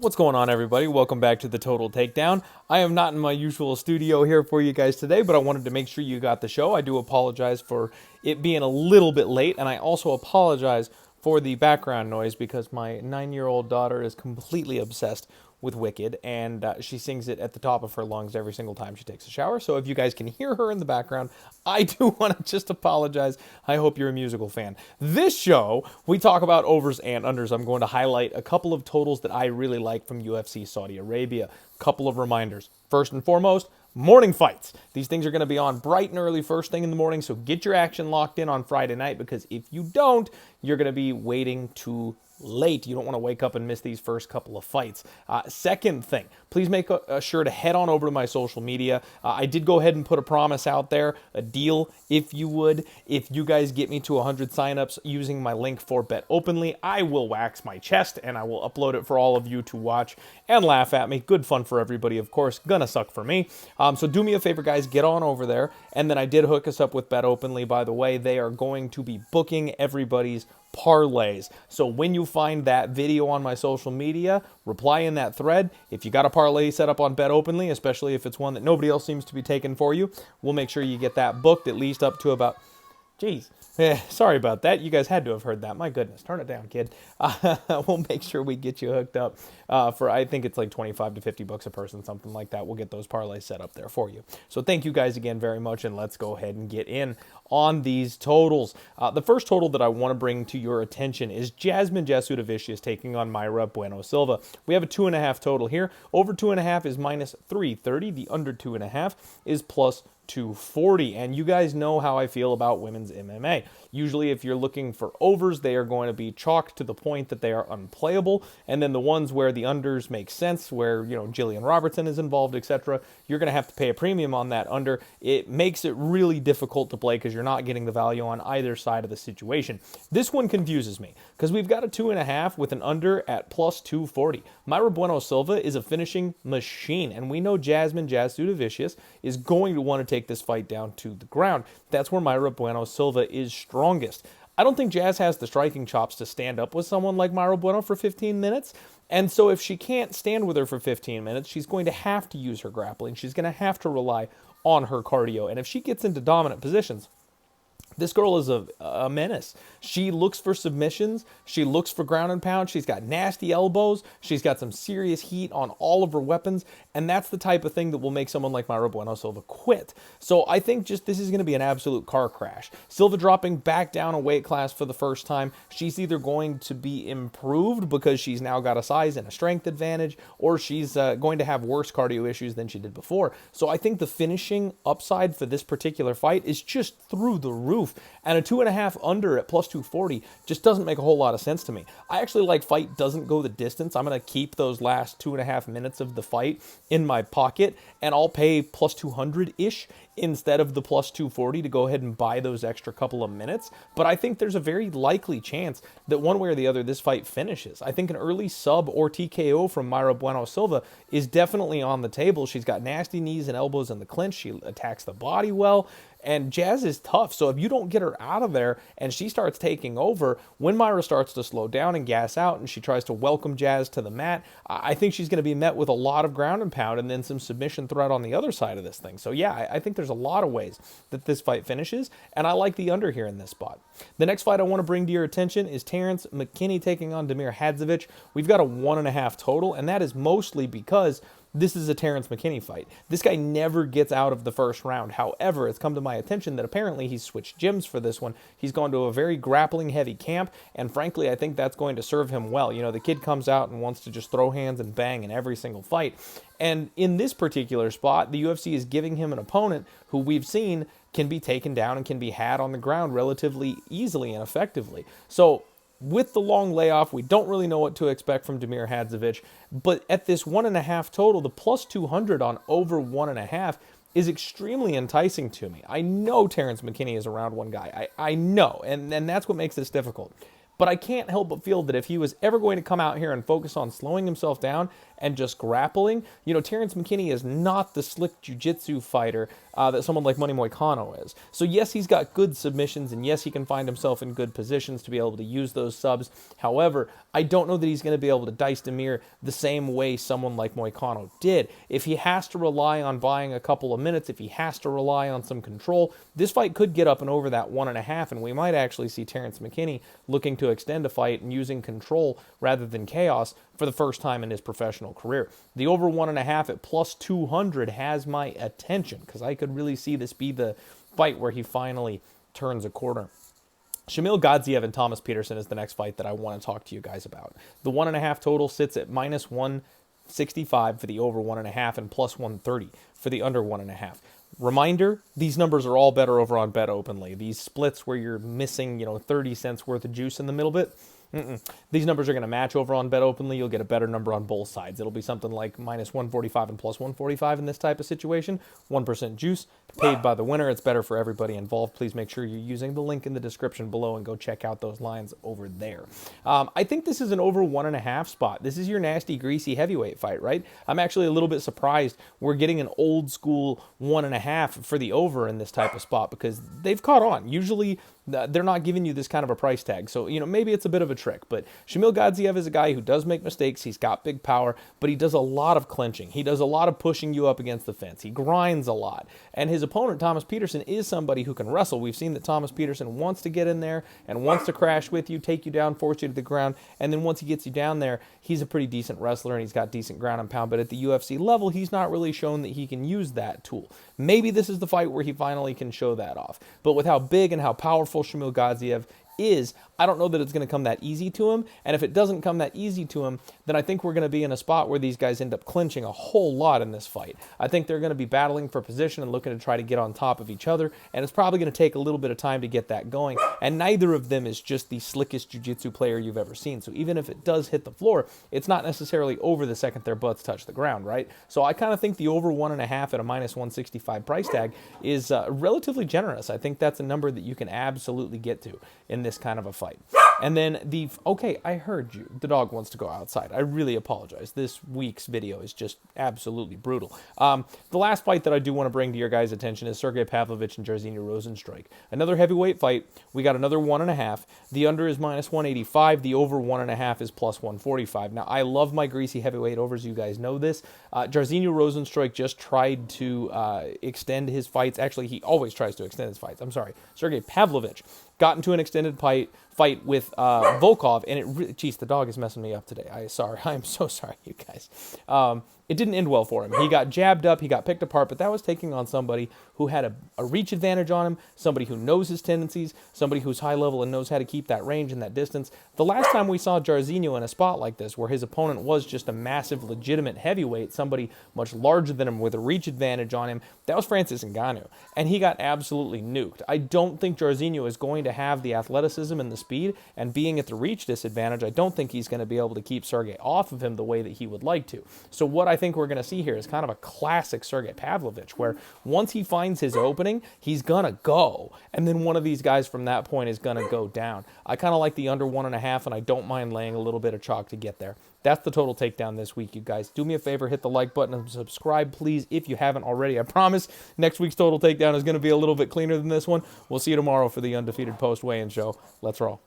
What's going on, everybody? Welcome back to the Total Takedown. I am not in my usual studio here for you guys today, but I wanted to make sure you got the show. I do apologize for it being a little bit late, and I also apologize for the background noise because my 9-year-old daughter is completely obsessed with Wicked, and she sings it at the top of her lungs every single time she takes a shower. So if you guys can hear her in the background, I do want to just apologize. I hope you're a musical fan. This show, we talk about overs and unders. I'm going to highlight a couple of totals that I really like from UFC Saudi Arabia. Couple of reminders. First and foremost, morning fights. These things are going to be on bright and early first thing in the morning, so get your action locked in on Friday night, because if you don't, you're going to be waiting too late. You don't want to wake up and miss these first couple of fights. Second thing, please make sure to head on over to my social media. I did go ahead and put a promise out there, a deal, if you would. If you guys get me to 100 signups using my link for Bet Openly, I will wax my chest and I will upload it for all of you to watch and laugh at me. Good fun for everybody, of course. Gonna suck for me. So do me a favor, guys, get on over there. And then I did hook us up with Bet Openly, by the way. They are going to be booking everybody's parlays. So when you find that video on my social media, reply in that thread. If you got a parlay set up on Bet Openly, especially if it's one that nobody else seems to be taking for you, we'll make sure you get that booked at least up to about, geez, sorry about that. You guys had to have heard that. My goodness, turn it down, kid. We'll make sure we get you hooked up for, I think it's like 25 to 50 bucks a person, something like that. We'll get those parlays set up there for you. So thank you guys again very much, and let's go ahead and get in on these totals. The first total that I want to bring to your attention is Jasmine Jasudavicius taking on Myra Bueno Silva. We have a 2.5 total here. Over 2.5 is minus 330. The under 2.5 is plus 240. And you guys know how I feel about women's MMA. Usually if you're looking for overs, they are going to be chalked to the point that they are unplayable. And then the ones where the unders make sense, where, you know, Jillian Robertson is involved, etc., you're going to have to pay a premium on that under. It makes it really difficult to play because you're not getting the value on either side of the situation. This one confuses me because we've got a 2.5 with an under at plus 240. Myra Bueno Silva is a finishing machine, and we know Jasmine Jasudavicius is going to want to take this fight down to the ground. That's where Myra Bueno Silva is strongest. I don't think Jazz has the striking chops to stand up with someone like Myra Bueno for 15 minutes. And so if she can't stand with her for 15 minutes, she's going to have to use her grappling. She's going to have to rely on her cardio. And if she gets into dominant positions, this girl is a menace. She looks for submissions. She looks for ground and pound. She's got nasty elbows. She's got some serious heat on all of her weapons. And that's the type of thing that will make someone like Myra Bueno Silva quit. So I think just this is going to be an absolute car crash. Silva dropping back down a weight class for the first time. She's either going to be improved because she's now got a size and a strength advantage, or she's going to have worse cardio issues than she did before. So I think the finishing upside for this particular fight is just through the roof. And a 2.5 under at plus 240 just doesn't make a whole lot of sense to me. I actually like fight doesn't go the distance. I'm going to keep those last 2.5 minutes of the fight in my pocket, and I'll pay plus 200-ish instead of the plus 240 to go ahead and buy those extra couple of minutes. But I think there's a very likely chance that one way or the other this fight finishes. I think an early sub or TKO from Myra Bueno Silva is definitely on the table. She's got nasty knees and elbows in the clinch. She attacks the body well. And Jazz is tough, so if you don't get her out of there and she starts taking over, when Myra starts to slow down and gas out and she tries to welcome Jazz to the mat, I think she's going to be met with a lot of ground and pound and then some submission threat on the other side of this thing. So yeah, I think there's a lot of ways that this fight finishes, and I like the under here in this spot. The next fight I want to bring to your attention is Terence McKinney taking on Gaziev. We've got a 1.5 total, and that is mostly because this is a Terence McKinney fight. This guy never gets out of the first round. However, it's come to my attention that apparently he's switched gyms for this one. He's gone to a very grappling-heavy camp, and frankly, I think that's going to serve him well. You know, the kid comes out and wants to just throw hands and bang in every single fight. And in this particular spot, the UFC is giving him an opponent who we've seen can be taken down and can be had on the ground relatively easily and effectively. So with the long layoff, we don't really know what to expect from Damir Hadzovic, but at this 1.5 total, the plus 200 on over 1.5 is extremely enticing to me. I know Terence McKinney is a round one guy. I know, and that's what makes this difficult. But I can't help but feel that if he was ever going to come out here and focus on slowing himself down and just grappling, you know, Terence McKinney is not the slick jiu-jitsu fighter that someone like Money Moicano is. So yes, he's got good submissions, and yes, he can find himself in good positions to be able to use those subs. However, I don't know that he's going to be able to dice Deir the same way someone like Moicano did. If he has to rely on buying a couple of minutes, if he has to rely on some control, this fight could get up and over that 1.5, and we might actually see Terence McKinney looking to extend a fight and using control rather than chaos for the first time in his professional career. The over 1.5 at plus 200 has my attention, because I could really see this be the fight where he finally turns a corner. Shamil, Gaziev, and Thomas Peterson is the next fight that I want to talk to you guys about. The 1.5 total sits at minus 165 for the over 1.5 and plus 130 for the under 1.5. Reminder, these numbers are all better over on Bet Openly. These splits where you're missing, 30 cents worth of juice in the middle bit, these numbers are going to match over on Bet Openly. You'll get a better number on both sides. It'll be something like minus 145 and plus 145 in this type of situation. 1% juice paid by the winner. It's better for everybody involved. Please make sure you're using the link in the description below and go check out those lines over there. I think this is an over 1.5 spot. This is your nasty, greasy heavyweight fight, right? I'm actually a little bit surprised we're getting an old school 1.5 for the over in this type of spot, because they've caught on. Usually they're not giving you this kind of a price tag. So, maybe it's a bit of a trick, but Shamil Gaziev is a guy who does make mistakes. He's got big power, but he does a lot of clinching. He does a lot of pushing you up against the fence. He grinds a lot. And his opponent, Thomas Peterson, is somebody who can wrestle. We've seen that Thomas Peterson wants to get in there and wants to crash with you, take you down, force you to the ground. And then once he gets you down there, he's a pretty decent wrestler and he's got decent ground and pound. But at the UFC level, he's not really shown that he can use that tool. Maybe this is the fight where he finally can show that off. But with how big and how powerful Shamil Gaziev is, I don't know that it's going to come that easy to him. And if it doesn't come that easy to him, then I think we're going to be in a spot where these guys end up clinching a whole lot in this fight. I think they're going to be battling for position and looking to try to get on top of each other, and it's probably going to take a little bit of time to get that going. And neither of them is just the slickest jiu-jitsu player you've ever seen. So even if it does hit the floor, it's not necessarily over the second their butts touch the ground, right? So I kind of think the over 1.5 at a minus 165 price tag is relatively generous. I think that's a number that you can absolutely get to in this kind of a fight. And then okay, I heard you. The dog wants to go outside. I really apologize. This week's video is just absolutely brutal. The last fight that I do want to bring to your guys' attention is Sergey Pavlovich and Rozenstruik. Another heavyweight fight. We got another 1.5. The under is minus 185. The over 1.5 is plus 145. Now, I love my greasy heavyweight overs. You guys know this. Rozenstruik just tried to extend his fights. Actually, he always tries to extend his fights. I'm sorry. Sergey Pavlovich got into an extended fight with Volkov, and it really, geez, the dog is messing me up today. I'm so sorry, you guys. It didn't end well for him. He got jabbed up, he got picked apart, but that was taking on somebody who had a reach advantage on him, somebody who knows his tendencies, somebody who's high level and knows how to keep that range and that distance. The last time we saw Jairzinho in a spot like this, where his opponent was just a massive, legitimate heavyweight, somebody much larger than him with a reach advantage on him, that was Francis Ngannou, and he got absolutely nuked. I don't think Jairzinho is going to have the athleticism and the speed, and being at the reach disadvantage, I don't think he's going to be able to keep Sergey off of him the way that he would like to. So what I think we're going to see here is kind of a classic Sergey Pavlovich, where once he finds his opening, he's going to go, and then one of these guys from that point is going to go down. I kind of like the under 1.5, and I don't mind laying a little bit of chalk to get there. That's the total takedown this week, you guys. Do me a favor, hit the like button and subscribe, please, if you haven't already. I promise next week's total takedown is going to be a little bit cleaner than this one. We'll see you tomorrow for the undefeated post weigh-in show. Let's roll.